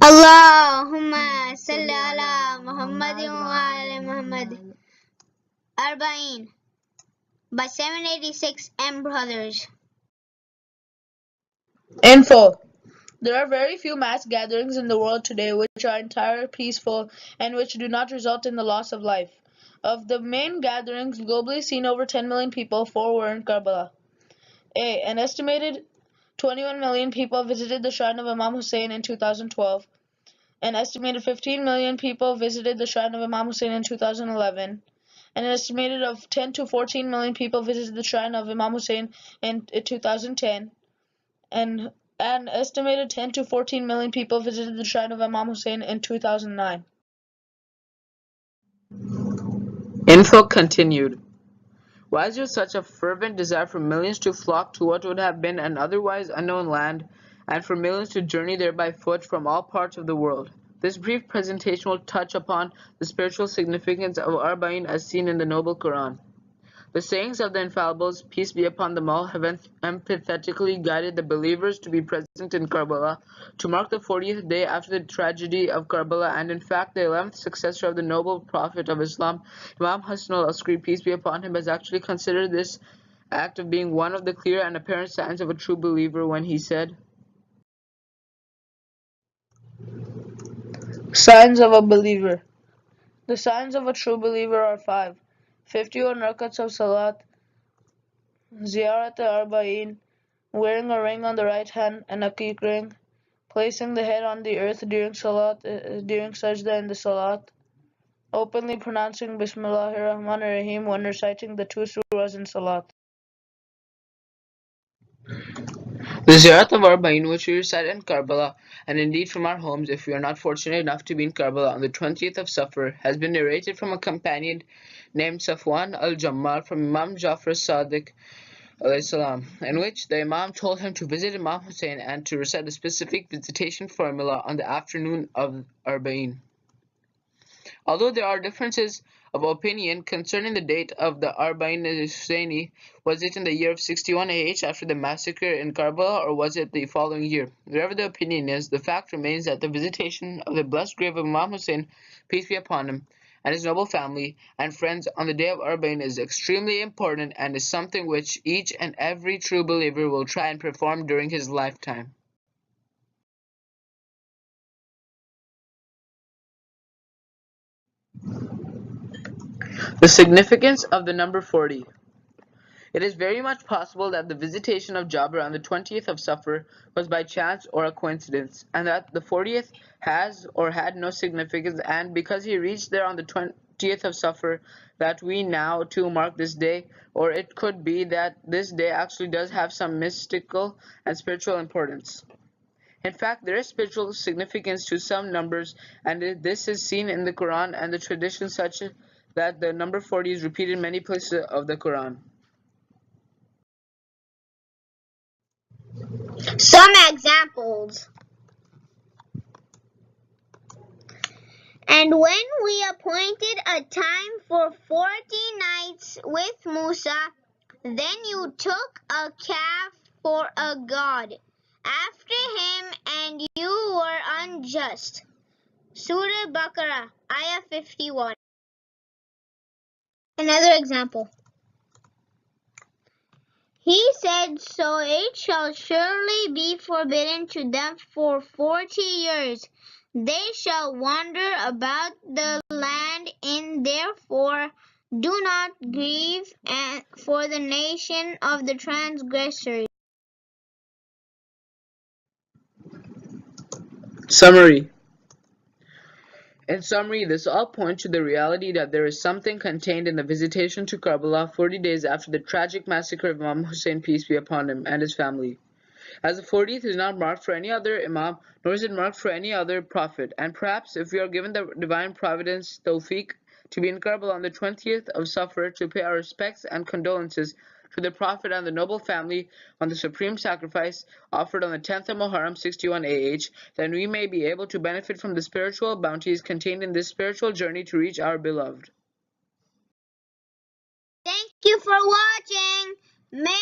Allahumma salli ala Muhammadin wa ala Muhammad. Arbaeen by 786 M.Brothers. Info. There are very few mass gatherings in the world today which are entirely peaceful and which do not result in the loss of life. Of the main gatherings globally seen over 10 million people, 4 were in Karbala. An estimated 21 million people visited the shrine of Imam Hussein in 2012. An estimated 15 million people visited the shrine of Imam Hussein in 2011. An estimated of 10 to 14 million people visited the shrine of Imam Hussein in 2010. And an estimated 10 to 14 million people visited the shrine of Imam Hussein in 2009. Info continued. Why is there such a fervent desire for millions to flock to what would have been an otherwise unknown land, and for millions to journey there by foot from all parts of the world? This brief presentation will touch upon the spiritual significance of Arbaeen as seen in the Noble Quran. The sayings of the infallibles, peace be upon them all, have empathetically guided the believers to be present in Karbala to mark the 40th day after the tragedy of Karbala, and in fact the 11th successor of the noble prophet of Islam, Imam Hassan al-Askari, peace be upon him, has actually considered this act of being one of the clear and apparent signs of a true believer when he said, Signs of a believer. The signs of a true believer are 5. 51 rakats of salat, ziyarat Arbaeen, wearing a ring on the right hand and a aqiq ring, placing the head on the earth during salat, during sajda in the salat, openly pronouncing Bismillahir Rahmanir Rahim when reciting the 2 surahs in salat. The Ziyarat of Arbaeen, which we recite in Karbala, and indeed from our homes if we are not fortunate enough to be in Karbala on the 20th of Safar, has been narrated from a companion named Safwan al-Jammar from Imam Jafar Sadiq Salaam, in which the Imam told him to visit Imam Hussein and to recite a specific visitation formula on the afternoon of Arbaeen. Although there are differences of opinion concerning the date of the Arbaeen Husseini, was it in the year of 61 AH after the massacre in Karbala, or was it the following year? Whatever the opinion is, the fact remains that the visitation of the blessed grave of Imam Hussein, peace be upon him, and his noble family and friends on the day of Arbaeen is extremely important and is something which each and every true believer will try and perform during his lifetime. The significance of the number 40. It is very much possible that the visitation of Jabir on the 20th of Safar was by chance or a coincidence, and that the 40th has or had no significance, and because he reached there on the 20th of Safar, that we now too mark this day, or it could be that this day actually does have some mystical and spiritual importance. In fact, there is spiritual significance to some numbers, and this is seen in the Quran and the tradition such that the number 40 is repeated in many places of the Quran. Some examples. And when we appointed a time for 40 nights with Musa, then you took a calf for a god after him, and you were unjust. Surah Baqarah, Ayah 51. Another example. He said, so it shall surely be forbidden to them for 40 years. They shall wander about the land, and therefore do not grieve for the nation of the transgressors. Summary. In summary, this all points to the reality that there is something contained in the visitation to Karbala 40 days after the tragic massacre of Imam Hussein, peace be upon him, and his family. As the 40th is not marked for any other Imam, nor is it marked for any other prophet, and perhaps if we are given the divine providence, tawfiq, to be in Karbala on the 20th of Safar to pay our respects and condolences to the Prophet and the noble family on the supreme sacrifice offered on the 10th of Muharram 61 AH, then we may be able to benefit from the spiritual bounties contained in this spiritual journey to reach our beloved. Thank you for watching. May